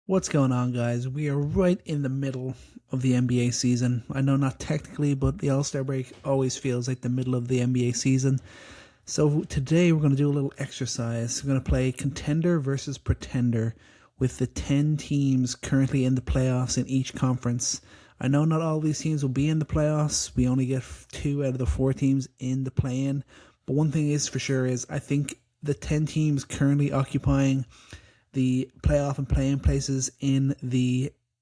What's going on, guys? We are right in the middle of the NBA season. I know not technically, but the All-Star break always feels like the middle of the NBA season. So today we're going to do a little exercise. We're going to play contender versus pretender with the 10 teams currently in the playoffs in each conference. I know not all these teams will be in the playoffs. We only get 2 out of the 4 teams in the play-in. But one thing is for sure is I think the 10 teams currently occupying the playoff and play-in places in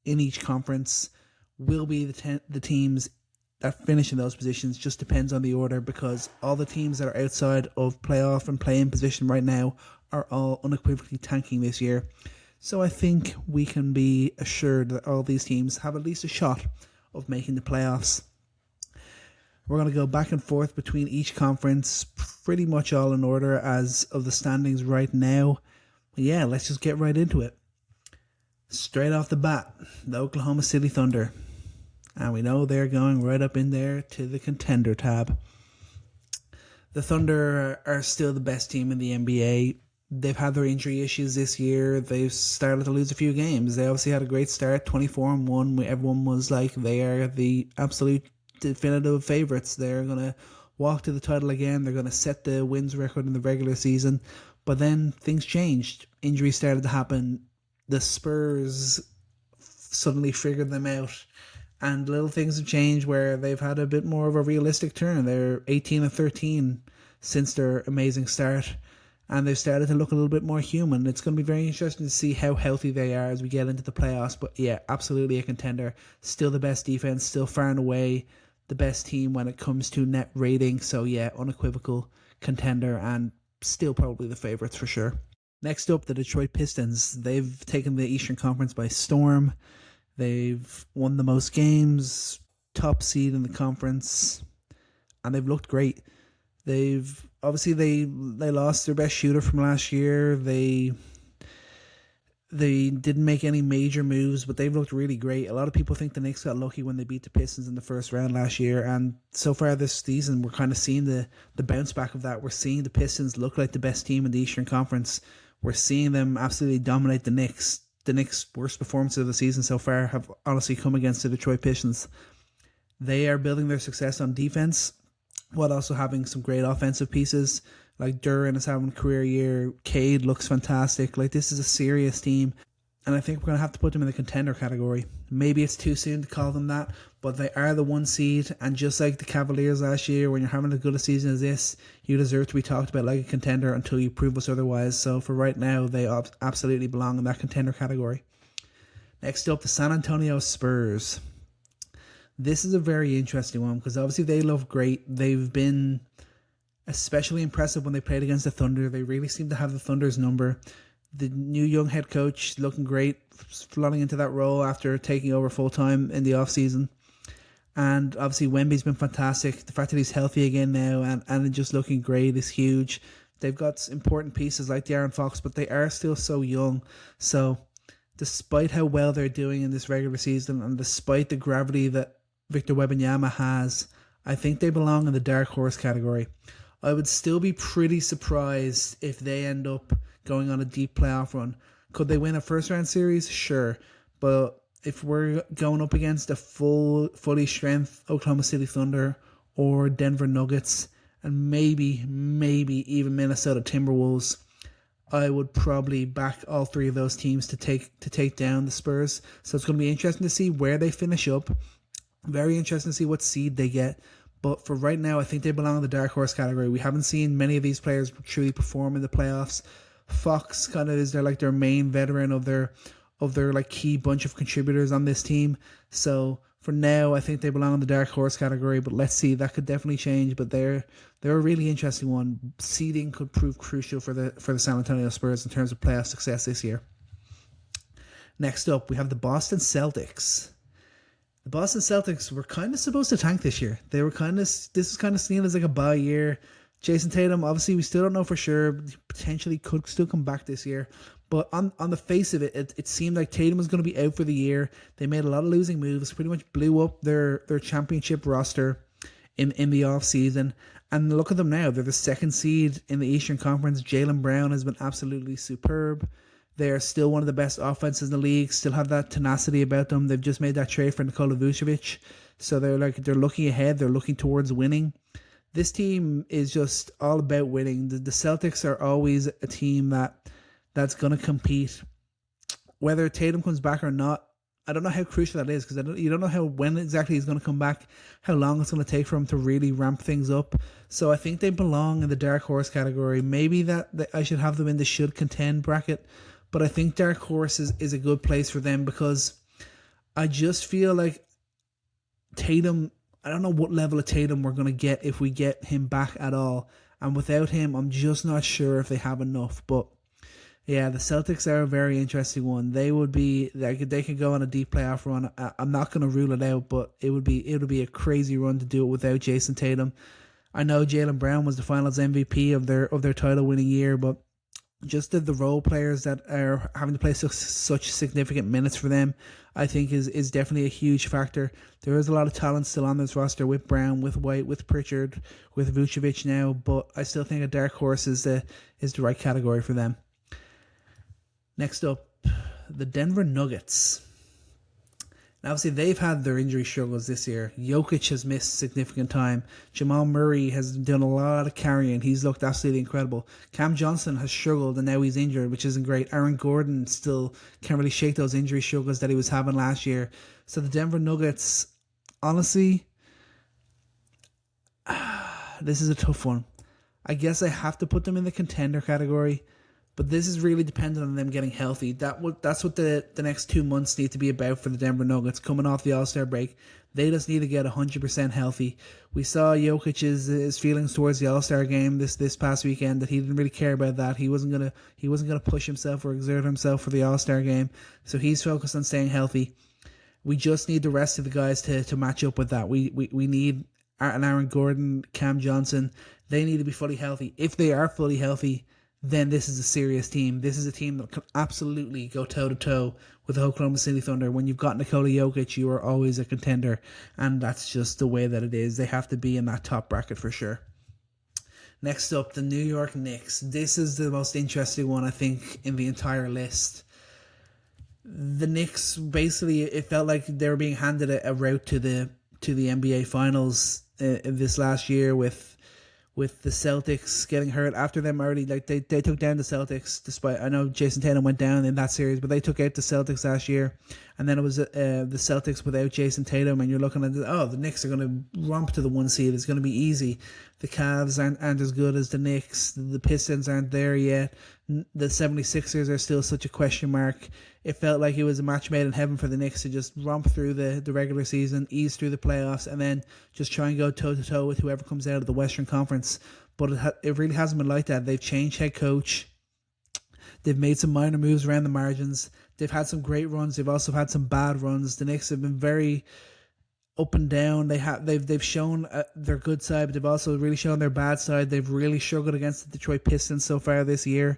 each conference will be the teams that finish in those positions. Just depends on the order, because all the teams that are outside of playoff and play-in position right now are all unequivocally tanking this year. So I think we can be assured that all these teams have at least a shot of making the playoffs. We're going to go back and forth between each conference, pretty much all in order as of the standings right now. Yeah, let's just get right into it. Straight off the bat, the Oklahoma City Thunder. And we know they're going right up in there to the contender tab. The Thunder are still the best team in the NBA. They've had their injury issues this year. They've started to lose a few games. They obviously had a great start, 24-1. Everyone was like, they are the absolute definitive favorites. They're going to walk to the title again. They're going to set the wins record in the regular season. But then things changed. Injuries started to happen. The Spurs suddenly figured them out. And little things have changed where they've had a bit more of a realistic turn. They're 18-13 since their amazing start. And they've started to look a little bit more human. It's going to be very interesting to see how healthy they are as we get into the playoffs. But yeah, absolutely a contender. Still the best defense. Still far and away the best team when it comes to net rating. So yeah, unequivocal contender and still probably the favorites for sure. Next up, the Detroit Pistons. They've taken the Eastern Conference by storm. They've won the most games, top seed in the conference, and they've looked great. They've obviously they lost their best shooter from last year. They didn't make any major moves, but they've looked really great. A lot of people think the Knicks got lucky when they beat the Pistons in the first round last year, and so far this season we're kind of seeing the bounce back of that. We're seeing the Pistons look like the best team in the Eastern Conference. We're seeing them absolutely dominate the Knicks. The Knicks' worst performances of the season so far have honestly come against the Detroit Pistons. They are building their success on defense while also having some great offensive pieces. Like Duran is having a career year. Cade looks fantastic. Like, this is a serious team. And I think we're going to have to put them in the contender category. Maybe it's too soon to call them that, but they are the 1 seed. And just like the Cavaliers last year, when you're having as good a season as this, you deserve to be talked about like a contender until you prove us otherwise. So for right now, they absolutely belong in that contender category. Next up, the San Antonio Spurs. This is a very interesting one because obviously they look great. They've been especially impressive when they played against the Thunder. They really seem to have the Thunder's number. The new young head coach looking great, slotting into that role after taking over full-time in the offseason. And obviously Wemby's been fantastic. The fact that he's healthy again now and just looking great is huge. They've got important pieces like De'Aaron Fox, but they are still so young. So despite how well they're doing in this regular season and despite the gravity that Victor Wembanyama has, I think they belong in the dark horse category. I would still be pretty surprised if they end up going on a deep playoff run. Could they win a first round series? Sure. But if we're going up against a fully strength Oklahoma City Thunder or Denver Nuggets and maybe even Minnesota Timberwolves, I would probably back all 3 of those teams to take down the Spurs. So it's going to be interesting to see where they finish up. Very interesting to see what seed they get. But for right now, I think they belong in the dark horse category. We haven't seen many of these players truly perform in the playoffs. Fox kind of is their main veteran of their like key bunch of contributors on this team. So for now, I think they belong in the dark horse category. But let's see, that could definitely change. But they're a really interesting one. Seeding could prove crucial for the San Antonio Spurs in terms of playoff success this year. Next up, we have the Boston Celtics. The Boston Celtics were kind of supposed to tank this year. This was kind of seen as like a bye year. Jason Tatum, obviously we still don't know for sure, potentially could still come back this year. But on the face of it, it seemed like Tatum was going to be out for the year. They made a lot of losing moves, pretty much blew up their championship roster in the off season. And look at them now. They're the 2nd seed in the Eastern Conference. Jaylen Brown has been absolutely superb. They're still one of the best offenses in the league, still have that tenacity about them. They've just made that trade for Nikola Vucevic. So they're looking ahead, they're looking towards winning. This team is just all about winning. The Celtics are always a team that's going to compete. Whether Tatum comes back or not, I don't know how crucial that is, because you don't know when exactly he's going to come back, how long it's going to take for him to really ramp things up. So I think they belong in the dark horse category. Maybe that I should have them in the should contend bracket, but I think dark horse is a good place for them, because I just feel like Tatum, I don't know what level of Tatum we're going to get if we get him back at all. And without him, I'm just not sure if they have enough. But yeah, the Celtics are a very interesting one. They could go on a deep playoff run. I'm not going to rule it out, but it would be a crazy run to do it without Jason Tatum. I know Jaylen Brown was the Finals MVP of their title winning year, but just the role players that are having to play such significant minutes for them, I think is definitely a huge factor. There is a lot of talent still on this roster with Brown, with White, with Pritchard, with Vucevic now, but I still think a dark horse is the right category for them. Next up, the Denver Nuggets. Now, obviously, they've had their injury struggles this year. Jokic has missed significant time. Jamal Murray has done a lot of carrying. He's looked absolutely incredible. Cam Johnson has struggled, and now he's injured, which isn't great. Aaron Gordon still can't really shake those injury struggles that he was having last year. So the Denver Nuggets, honestly, this is a tough one. I guess I have to put them in the contender category, but this is really dependent on them getting healthy. That's what the next 2 months need to be about for the Denver Nuggets. Coming off the All-Star break, they just need to get 100% healthy. We saw Jokic's feelings towards the All-Star game this past weekend, that he didn't really care about that. He wasn't gonna push himself or exert himself for the All-Star game. So he's focused on staying healthy. We just need the rest of the guys to match up with that. We need Aaron Gordon, Cam Johnson. They need to be fully healthy. If they are fully healthy, then this is a serious team. This is a team that can absolutely go toe-to-toe with the Oklahoma City Thunder. When you've got Nikola Jokic, you are always a contender, and that's just the way that it is. They have to be in that top bracket for sure. Next up, the New York Knicks. This is the most interesting one, I think, in the entire list. The Knicks, basically, it felt like they were being handed a route to the NBA Finals this last year with the Celtics getting hurt after them already. Like they took down the Celtics, despite, I know Jason Tatum went down in that series, but they took out the Celtics last year, and then it was the Celtics without Jason Tatum, and you're looking at the Knicks are going to romp to the 1 seed. It's going to be easy. The Cavs aren't as good as the Knicks. The Pistons aren't there yet. The 76ers are still such a question mark. It felt like it was a match made in heaven for the Knicks to just romp through the regular season, ease through the playoffs, and then just try and go toe-to-toe with whoever comes out of the Western Conference. But it really hasn't been like that. They've changed head coach. They've made some minor moves around the margins. They've had some great runs. They've also had some bad runs. The Knicks have been very up and down. They've shown their good side, but they've also really shown their bad side. They've really struggled against the Detroit Pistons so far this year.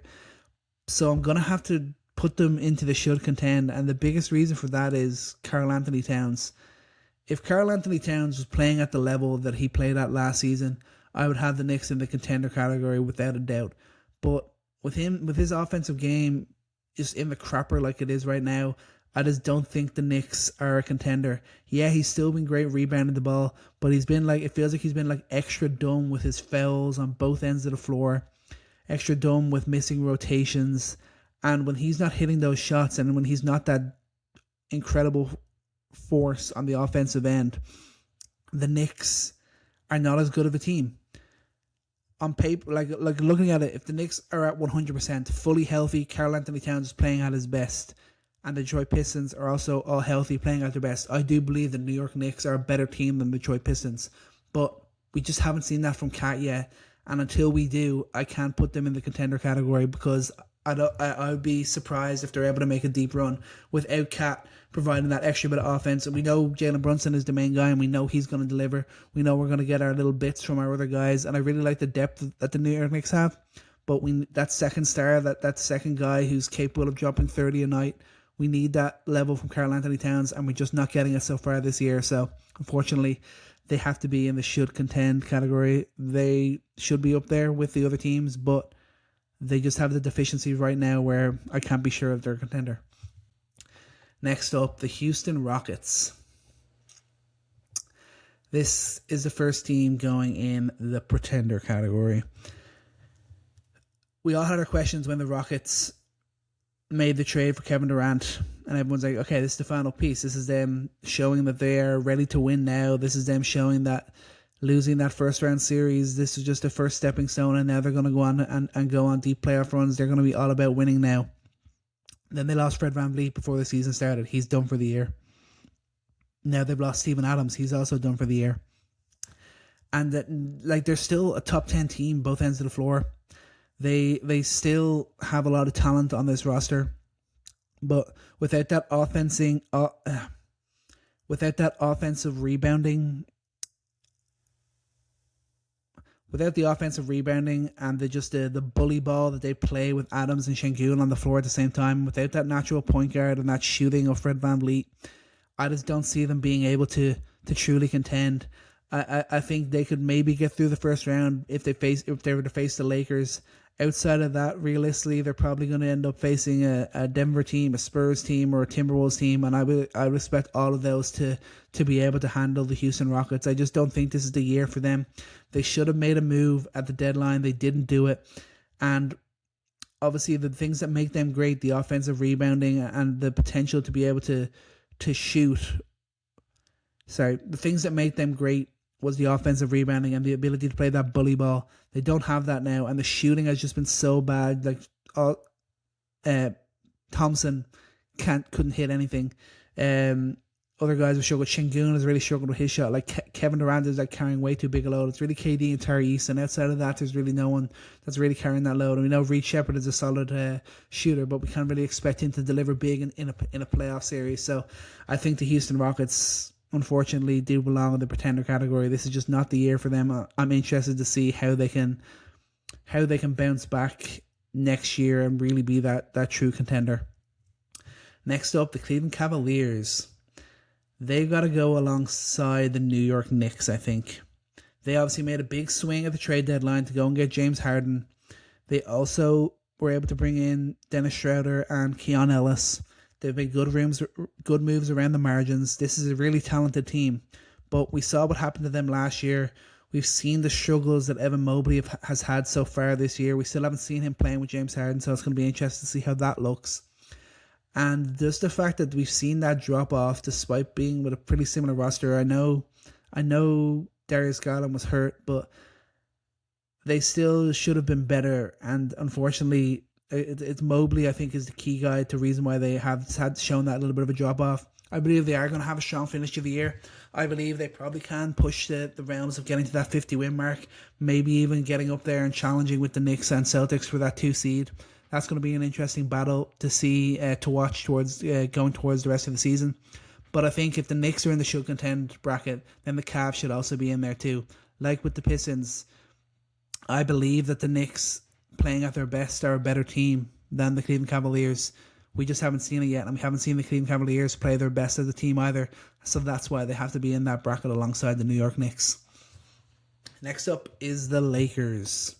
So I'm going to have to put them into the should contend, and the biggest reason for that is Karl Anthony Towns. If Karl Anthony Towns was playing at the level that he played at last season, I would have the Knicks in the contender category without a doubt. But with his offensive game just in the crapper like it is right now, I just don't think the Knicks are a contender. Yeah, he's still been great rebounding the ball, but it feels like he's been extra dumb with his fouls on both ends of the floor, extra dumb with missing rotations. And when he's not hitting those shots, and when he's not that incredible force on the offensive end, the Knicks are not as good of a team. On paper, like looking at it, if the Knicks are at 100%, fully healthy, Karl Anthony Towns is playing at his best, and the Detroit Pistons are also all healthy, playing at their best, I do believe the New York Knicks are a better team than the Detroit Pistons. But we just haven't seen that from Cat yet, and until we do, I can't put them in the contender category, because I would be surprised if they're able to make a deep run without Cat providing that extra bit of offense. And we know Jalen Brunson is the main guy, and we know he's going to deliver. We know we're going to get our little bits from our other guys, and I really like the depth that the New York Knicks have. But that second star, that second guy who's capable of dropping 30 a night, we need that level from Karl Anthony Towns, and we're just not getting it so far this year. So unfortunately, they have to be in the should contend category. They should be up there with the other teams, but They just have the deficiency right now where I can't be sure if they're a contender. Next up, the Houston Rockets. This is the first team going in the pretender category. We all had our questions when the Rockets made the trade for Kevin Durant, and everyone's like, okay, this is the final piece. This is them showing that they are ready to win now. This is them showing that losing that first round series, this is just a first stepping stone, and now they're going to go on and go on deep playoff runs. They're going to be all about winning now. Then they lost Fred VanVleet before the season started. He's done for the year. Now they've lost Steven Adams. He's also done for the year. And that, like, they're still a top 10 team, both ends of the floor. They still have a lot of talent on this roster, but without that offensive rebounding, without the offensive rebounding and the bully ball that they play with Adams and Şengün on the floor at the same time, without that natural point guard and that shooting of Fred VanVleet, I just don't see them being able to truly contend. I think they could maybe get through the first round if they were to face the Lakers. Outside of that, realistically, they're probably going to end up facing a Denver team, a Spurs team, or a Timberwolves team, and I would expect all of those to be able to handle the Houston Rockets. I just don't think this is the year for them. They should have made a move at the deadline. They didn't do it, and obviously the things that make them great, the offensive rebounding and the potential to be able to shoot. Sorry, the things that make them great was the offensive rebounding and the ability to play that bully ball. They don't have that now, and the shooting has just been so bad. Like, Thompson couldn't hit anything. Other guys have struggled. Şengün has really struggled with his shot. Like, Kevin Durant is like carrying way too big a load. It's really KD and Tyrese, and outside of that, there's really no one that's really carrying that load. And we know Reed Shepherd is a solid shooter, but we can't really expect him to deliver big in a playoff series. So I think the Houston Rockets, unfortunately, do belong in the pretender category. This is just not the year for them. I'm interested to see how they can bounce back next year and really be that true contender. Next up, the Cleveland Cavaliers. They've got to go alongside the New York Knicks, I think. They obviously made a big swing at the trade deadline to go and get James Harden. They also were able to bring in Dennis Schroeder and Keon Ellis. They've made good moves around the margins. This is a really talented team, but we saw what happened to them last year. We've seen the struggles that Evan Mobley has had so far this year. We still haven't seen him playing with James Harden, so it's going to be interesting to see how that looks. And just the fact that we've seen that drop off despite being with a pretty similar roster. I know Darius Garland was hurt, but they still should have been better. And unfortunately, it's Mobley, I think, is the key guy to reason why they have shown that little bit of a drop off. I believe they are going to have a strong finish to the year. I believe they probably can push the realms of getting to that 50 win mark, maybe even getting up there and challenging with the Knicks and Celtics for that 2 seed. That's going to be an interesting battle to see, to watch towards going towards the rest of the season. But I think if the Knicks are in the should contend bracket, then the Cavs should also be in there too. Like with the Pistons, I believe that the Knicks, playing at their best, are a better team than the Cleveland Cavaliers. We just haven't seen it yet, and we haven't seen the Cleveland Cavaliers play their best as a team either. So that's why they have to be in that bracket alongside the New York Knicks. Next up is the Lakers.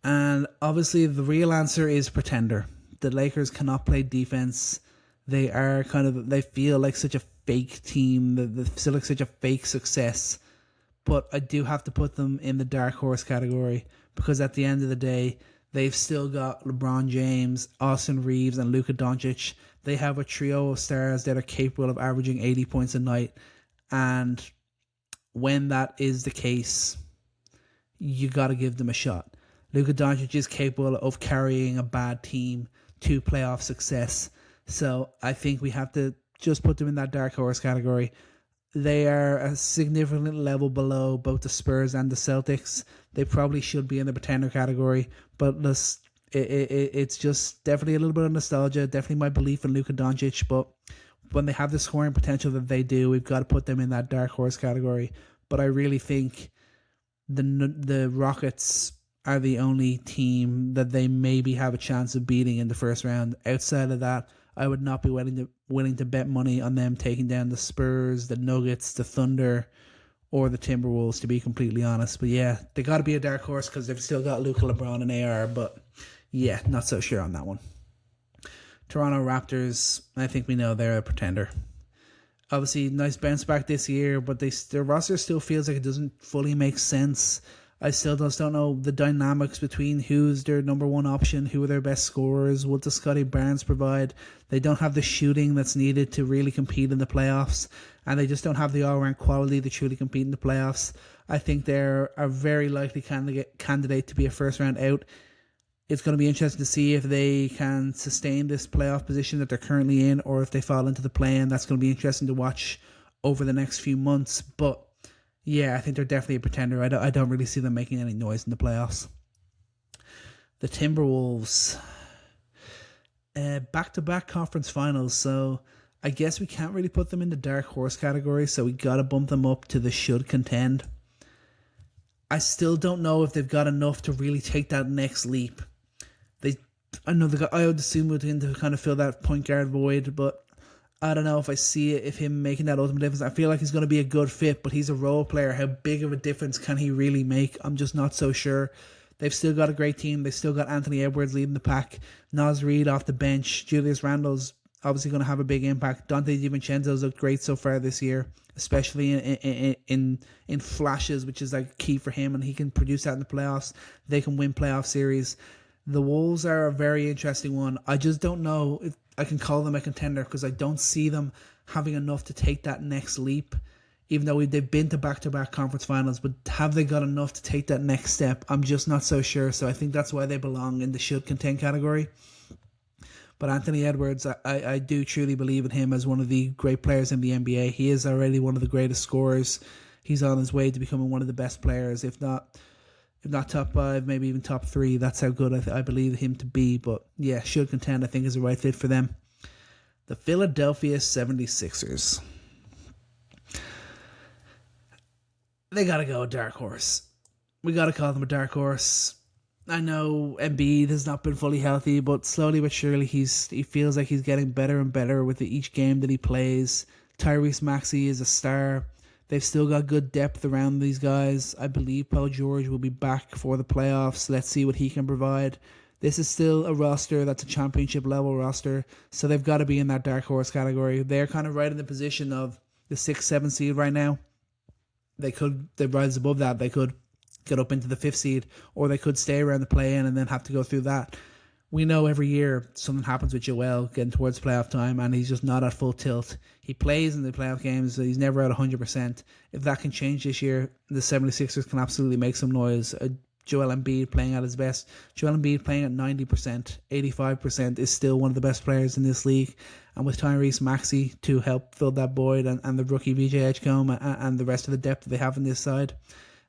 And obviously the real answer is pretender. The Lakers cannot play defense. They feel like such a fake team. They feel like such a fake success. But I do have to put them in the dark horse category, because at the end of the day, they've still got LeBron James, Austin Reeves, and Luka Doncic. They have a trio of stars that are capable of averaging 80 points a night. And when that is the case, you got to give them a shot. Luka Doncic is capable of carrying a bad team to playoff success. So I think we have to just put them in that dark horse category. They are a significant level below both the Spurs and the Celtics. They probably should be in the pretender category, but it's just definitely a little bit of nostalgia, definitely my belief in Luka Doncic, but when they have the scoring potential that they do, we've got to put them in that dark horse category. But I really think the Rockets are the only team that they maybe have a chance of beating in the first round. Outside of that, I would not be willing to bet money on them taking down the Spurs, the Nuggets, the Thunder, or the Timberwolves, to be completely honest. But yeah, they got to be a dark horse because they've still got Luka, LeBron, and AR. But yeah, not so sure on that one. Toronto Raptors, I think we know they're a pretender. Obviously, nice bounce back this year, but their roster still feels like it doesn't fully make sense. I still just don't know the dynamics between who's their number one option, who are their best scorers, what does Scotty Barnes provide. They don't have the shooting that's needed to really compete in the playoffs, and they just don't have the all-round quality to truly compete in the playoffs. I think they're a very likely candidate to be a first-round out. It's going to be interesting to see if they can sustain this playoff position that they're currently in, or if they fall into the play-in. That's going to be interesting to watch over the next few months, but yeah, I think they're definitely a pretender. I don't really see them making any noise in the playoffs. The Timberwolves, back-to-back conference finals, so I guess we can't really put them in the dark horse category, so we got to bump them up to the should contend. I still don't know if they've got enough to really take that next leap. I would assume with him to kind of fill that point guard void, but I don't know if I see it, if him making that ultimate difference. I feel like he's going to be a good fit, but he's a role player. How big of a difference can he really make? I'm just not so sure. They've still got a great team. They've still got Anthony Edwards leading the pack. Naz Reid off the bench. Julius Randle's obviously going to have a big impact. Dante DiVincenzo's looked great so far this year, especially in flashes, which is like key for him, and he can produce that in the playoffs. They can win playoff series. The Wolves are a very interesting one. I just don't know if I can call them a contender because I don't see them having enough to take that next leap, even though they've been to back-to-back conference finals. But have they got enough to take that next step? I'm just not so sure. So I think that's why they belong in the should contend category. But Anthony Edwards, I do truly believe in him as one of the great players in the NBA. He is already one of the greatest scorers. He's on his way to becoming one of the best players, if not top 5, maybe even top 3. That's how good I believe him to be. But yeah, should contend, I think, is the right fit for them. The Philadelphia 76ers. They got to go a dark horse. We got to call them a dark horse. I know Embiid has not been fully healthy, but slowly but surely he feels like he's getting better and better with each game that he plays. Tyrese Maxey is a star. They've still got good depth around these guys. I believe Paul George will be back for the playoffs. Let's see what he can provide. This is still a roster that's a championship level roster, so they've got to be in that dark horse category. They're kind of right in the position of the 6-7 seed right now. They rise above that. They could get up into the 5th seed, or they could stay around the play-in and then have to go through that. We know every year something happens with Joel getting towards playoff time and he's just not at full tilt. He plays in the playoff games, he's never at 100%. If that can change this year, the 76ers can absolutely make some noise. Joel Embiid playing at his best. Joel Embiid playing at 90%, 85% is still one of the best players in this league. And with Tyrese Maxey to help fill that void, and the rookie BJ Edgecombe and the rest of the depth that they have on this side,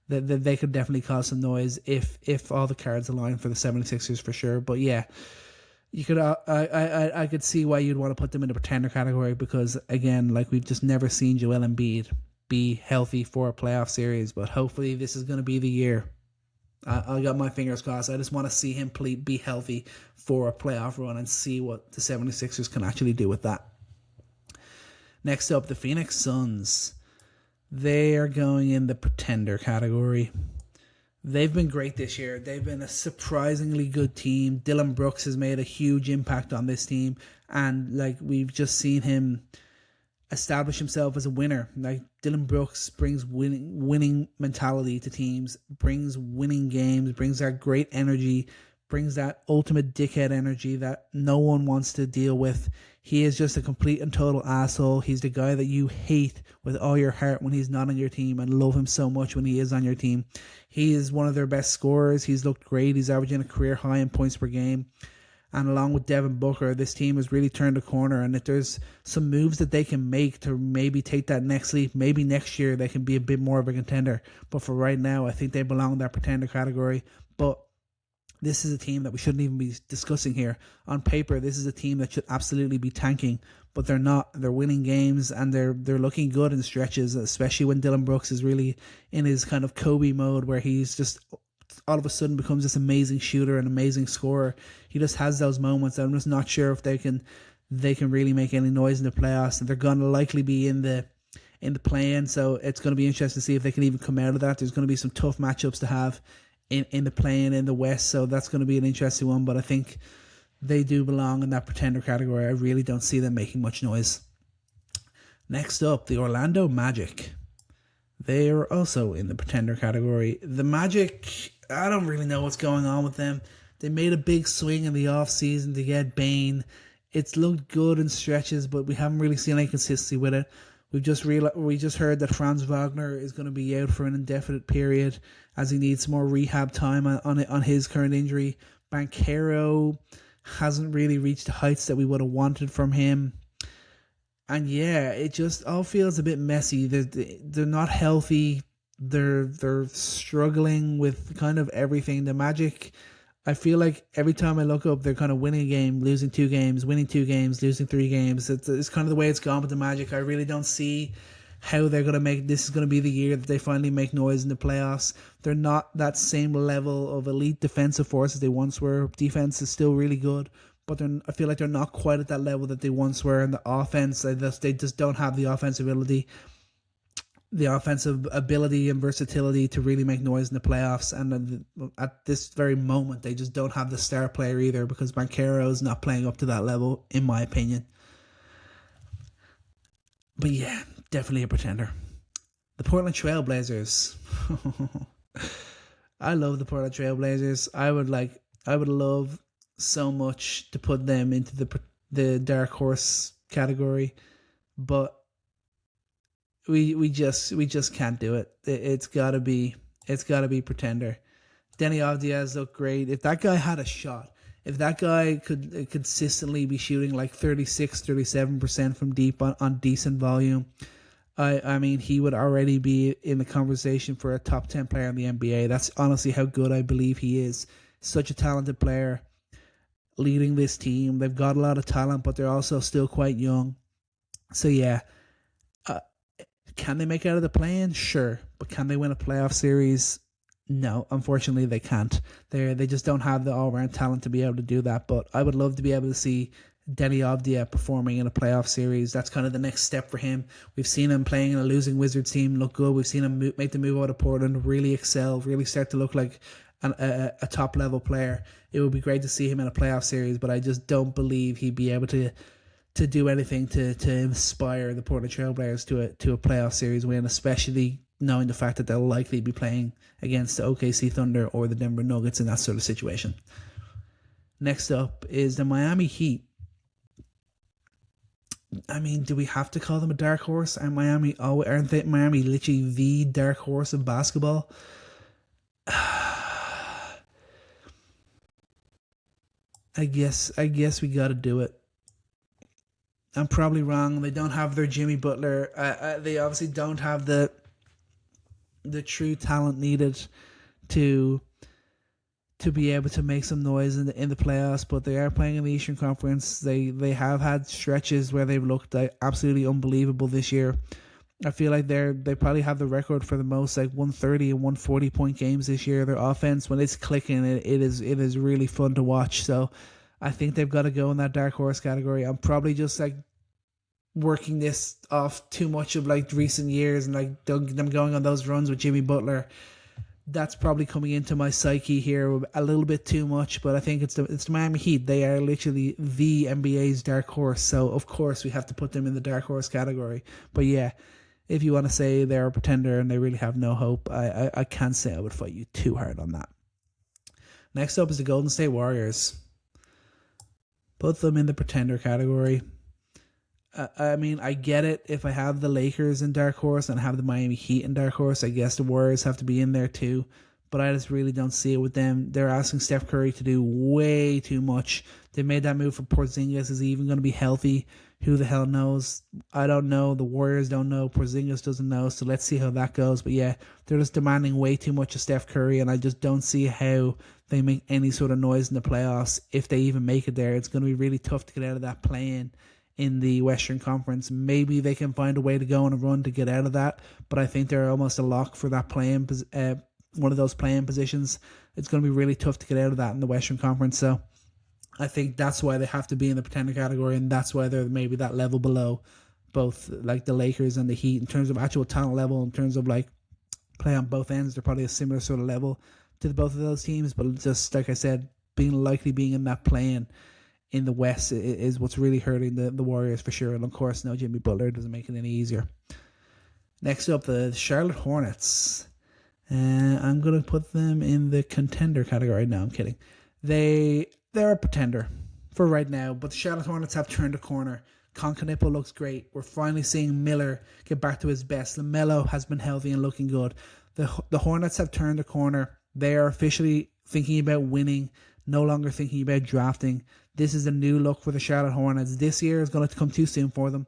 they could definitely cause some noise if all the cards align for the 76ers for sure. But yeah, you could I could see why you'd want to put them in the pretender category because, again, like we've just never seen Joel Embiid be healthy for a playoff series. But hopefully this is going to be the year. I got my fingers crossed. I just want to see him be healthy for a playoff run and see what the 76ers can actually do with that. Next up, the Phoenix Suns. They are going in the pretender category. They've been great this year. They've been a surprisingly good team. Dylan Brooks has made a huge impact on this team. And like we've just seen him establish himself as a winner. Like Dylan Brooks brings winning mentality to teams, brings winning games, brings that great energy, brings that ultimate dickhead energy that no one wants to deal with. He is just a complete and total asshole. He's the guy that you hate with all your heart when he's not on your team and love him so much when he is on your team. He is one of their best scorers. He's looked great. He's averaging a career high in points per game. And along with Devin Booker, this team has really turned a corner. And if there's some moves that they can make to maybe take that next leap, maybe next year they can be a bit more of a contender. But for right now, I think they belong in that pretender category. But this is a team that we shouldn't even be discussing here. On paper, this is a team that should absolutely be tanking, but they're not. They're winning games and they're looking good in stretches, especially when Dylan Brooks is really in his kind of Kobe mode where he's just all of a sudden becomes this amazing shooter and amazing scorer. He just has those moments. I'm just not sure if they can really make any noise in the playoffs, and they're going to likely be in the in the play-in. So it's going to be interesting to see if they can even come out of that. There's going to be some tough matchups to have in the play-in in the West. So that's going to be an interesting one. But I think they do belong in that pretender category. I really don't see them making much noise. Next up, the Orlando Magic. They are also in the pretender category. The Magic, I don't really know what's going on with them. They made a big swing in the offseason to get Bane. It's looked good in stretches, but we haven't really seen any consistency with it. We just heard that Franz Wagner is going to be out for an indefinite period as he needs more rehab time on his current injury. Banchero hasn't really reached the heights that we would have wanted from him. And yeah, it just all feels a bit messy. They're not healthy. They're struggling with kind of everything. The Magic, I feel like every time I look up, they're kind of winning a game, losing 2 games, winning 2 games, losing 3 games. It's kind of the way it's gone with the Magic. I really don't see how they're going to make this is going to be the year that they finally make noise in the playoffs. They're not that same level of elite defensive force as they once were. Defense is still really good, but I feel like they're not quite at that level that they once were. In the offense, they just don't have the offensive ability and versatility to really make noise in the playoffs. And at this very moment, they just don't have the star player either, because Banchero is not playing up to that level, in my opinion. But yeah, definitely a pretender. The Portland Trailblazers. I love the Portland Trailblazers. I would love so much to put them into the dark horse category, but we just can't do it. It's gotta be pretender. Denny Avdia's looked great. If that guy had a shot, if that guy could consistently be shooting like 36-37% from deep on decent volume, I mean, he would already be in the conversation for a top 10 player in the NBA. That's honestly how good I believe he is. Such a talented player leading this team. They've got a lot of talent, but they're also still quite young. So yeah, can they make it out of the play-in? Sure. But can they win a playoff series? No, unfortunately they can't. They just don't have the all-round talent to be able to do that. But I would love to be able to see Denny Avdia performing in a playoff series. That's kind of the next step for him. We've seen him playing in a losing Wizards team look good. We've seen him make the move out of Portland, really excel, really start to look like a top-level player. It would be great to see him in a playoff series, but I just don't believe he'd be able to do anything to inspire the Portland Trailblazers to a playoff series win, especially knowing the fact that they'll likely be playing against the OKC Thunder or the Denver Nuggets in that sort of situation. Next up is the Miami Heat. I mean, do we have to call them a dark horse? Aren't Miami literally the dark horse of basketball? I guess we got to do it. I'm probably wrong. They don't have their Jimmy Butler. They obviously don't have the true talent needed to be able to make some noise in the playoffs. But they are playing in the Eastern Conference. They have had stretches where they've looked absolutely unbelievable this year. I feel like they probably have the record for the most 130 and 140 point games this year. Their offense, when it's clicking, it is really fun to watch. So I think they've got to go in that dark horse category. I'm probably just working this off too much of recent years and them going on those runs with Jimmy Butler. That's probably coming into my psyche here a little bit too much, but I think it's the Miami Heat. They are literally the NBA's dark horse, so of course we have to put them in the dark horse category. But yeah, if you want to say they're a pretender and they really have no hope, I can't say I would fight you too hard on that. Next up is the Golden State Warriors. Put them in the pretender category. I mean, I get it. If I have the Lakers in dark horse and I have the Miami Heat in dark horse, I guess the Warriors have to be in there too. But I just really don't see it with them. They're asking Steph Curry to do way too much. They made that move for Porzingis. Is he even going to be healthy? Who the hell knows? I don't know. The Warriors don't know. Porzingis doesn't know. So let's see how that goes. But yeah, they're just demanding way too much of Steph Curry, and I just don't see how they make any sort of noise in the playoffs. If they even make it there, it's going to be really tough to get out of that play-in in the Western Conference. Maybe they can find a way to go on a run to get out of that, but I think they're almost a lock for that play-in, one of those play-in positions. It's going to be really tough to get out of that in the Western Conference. So I think that's why they have to be in the pretender category, and that's why they're maybe that level below. both like the Lakers and the Heat in terms of actual talent level, in terms of like play on both ends. They're probably a similar sort of level to both of those teams, but just like I said, being in that play-in in the West is what's really hurting the Warriors for sure. And of course, no Jimmy Butler doesn't make it any easier. Next up, the Charlotte Hornets. I'm going to put them in the contender category. No, I'm kidding. They're a pretender for right now, but the Charlotte Hornets have turned a corner. Concanipo looks great. We're finally seeing Miller get back to his best. LaMelo has been healthy and looking good. The Hornets have turned a corner. They are officially thinking about winning, no longer thinking about drafting. This is a new look for the Charlotte Hornets. This year is going to come too soon for them.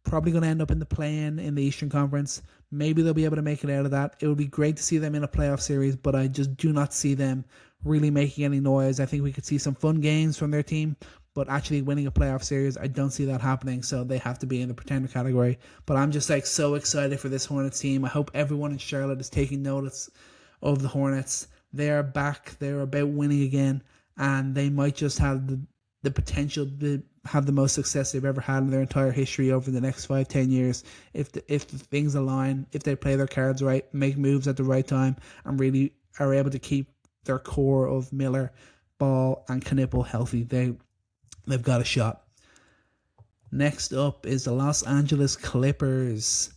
Probably going to end up in the play-in in the Eastern Conference. Maybe they'll be able to make it out of that. It would be great to see them in a playoff series, but I just do not see them really making any noise. I think we could see some fun games from their team, but actually winning a playoff series, I don't see that happening, so they have to be in the pretender category. But I'm just like so excited for this Hornets team. I hope everyone in Charlotte is taking notice of the Hornets. They are back. They're about winning again, and they might just have the potential to have the most success they've ever had in their entire history over the next 5-10 years if the things align, if they play their cards right, make moves at the right time, and really are able to keep their core of Miller, Ball, and Knipple healthy. They've got a shot. Next up is the Los Angeles Clippers.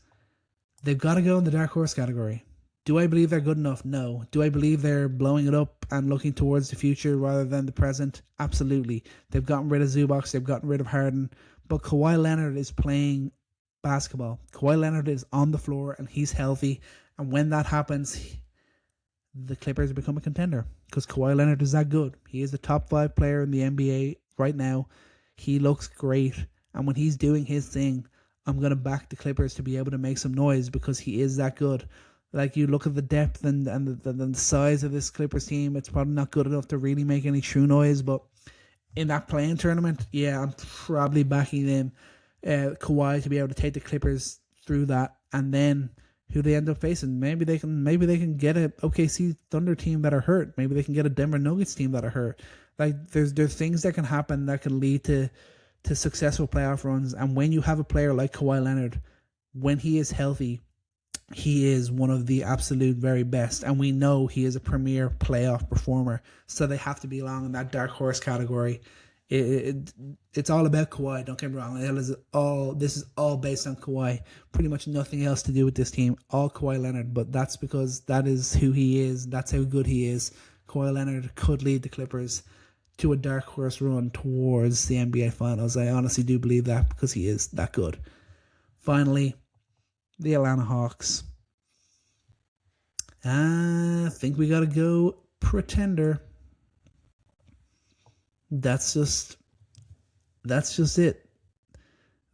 They've got to go in the dark horse category. Do I believe they're good enough? No. Do I believe they're blowing it up and looking towards the future rather than the present? Absolutely. They've gotten rid of Zubac. They've gotten rid of Harden. But Kawhi Leonard is playing basketball. Kawhi Leonard is on the floor and he's healthy. And when that happens, the Clippers become a contender because Kawhi Leonard is that good. He is the top 5 player in the NBA right now. He looks great. And when he's doing his thing, I'm going to back the Clippers to be able to make some noise because he is that good. Like, you look at the depth and the size of this Clippers team, it's probably not good enough to really make any true noise. But in that playing tournament, yeah, I'm probably backing them, Kawhi, to be able to take the Clippers through that. And then who they end up facing, maybe they can get a OKC Thunder team that are hurt. Maybe they can get a Denver Nuggets team that are hurt. Like, there's things that can happen that can lead to successful playoff runs. And when you have a player like Kawhi Leonard, when he is healthy, he is one of the absolute very best, and we know he is a premier playoff performer, so they have to be along in that dark horse category. It's all about Kawhi, don't get me wrong. This is all based on Kawhi. Pretty much nothing else to do with this team, all Kawhi Leonard, but that's because that is who he is. That's how good he is. Kawhi Leonard could lead the Clippers to a dark horse run towards the NBA Finals. I honestly do believe that because he is that good. Finally, the Atlanta Hawks. I think we gotta go pretender. That's just it.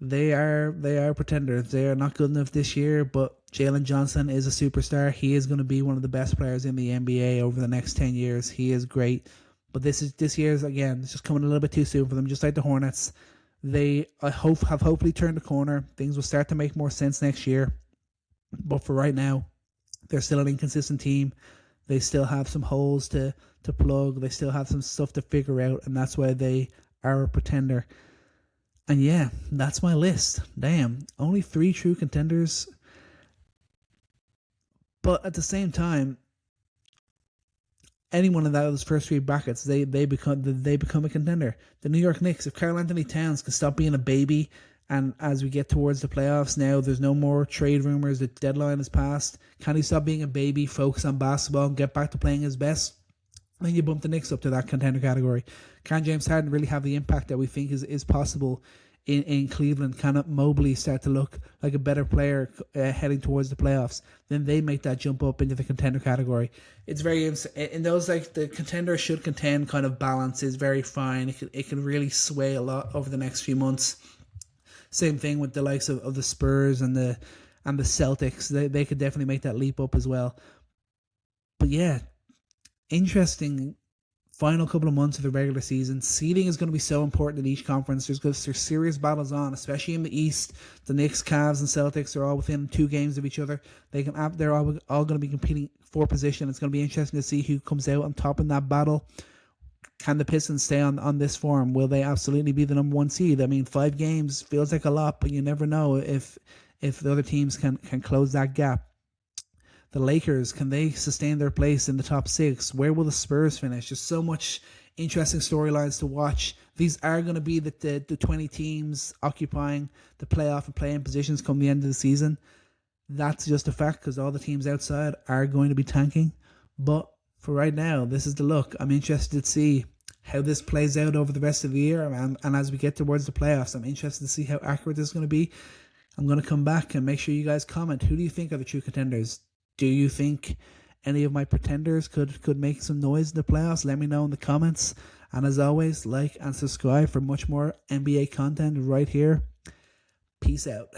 They are pretenders. They are not good enough this year, but Jalen Johnson is a superstar. He is going to be one of the best players in the NBA over the next 10 years. He is great. But this year's, again, it's just coming a little bit too soon for them, just like the Hornets. They, I hope, have hopefully turned the corner. Things will start to make more sense next year. But for right now, they're still an inconsistent team. They still have some holes to plug. They still have some stuff to figure out, and that's why they are a pretender. And yeah, that's my list. Damn, only 3 true contenders. But at the same time, anyone in those first 3 brackets, they become a contender. The New York Knicks, if Karl Anthony Towns can stop being a baby, and as we get towards the playoffs now, there's no more trade rumors, the deadline is passed. Can he stop being a baby, focus on basketball, and get back to playing his best? Then you bump the Knicks up to that contender category. Can James Harden really have the impact that we think is possible in Cleveland? Can Mobley start to look like a better player heading towards the playoffs? Then they make that jump up into the contender category. It's very in those, like, the contender should contend kind of balance is very fine. It can really sway a lot over the next few months. Same thing with the likes of the Spurs and the Celtics. They could definitely make that leap up as well. But yeah, interesting final couple of months of the regular season. Seeding is going to be so important in each conference. There's serious battles on, especially in the East. The Knicks, Cavs, and Celtics are all within 2 games of each other. They're all going to be competing for position. It's going to be interesting to see who comes out on top in that battle. Can the Pistons stay on this form? Will they absolutely be the number one seed? I mean, 5 games feels like a lot, but you never know if the other teams can close that gap. The Lakers, can they sustain their place in the top 6? Where will the Spurs finish? Just so much interesting storylines to watch. These are going to be the 20 teams occupying the playoff and play-in positions come the end of the season. That's just a fact because all the teams outside are going to be tanking. But for right now, this is the look. I'm interested to see how this plays out over the rest of the year. And as we get towards the playoffs, I'm interested to see how accurate this is going to be. I'm going to come back and make sure you guys comment. Who do you think are the true contenders? Do you think any of my pretenders could make some noise in the playoffs? Let me know in the comments. And as always, like and subscribe for much more NBA content right here. Peace out.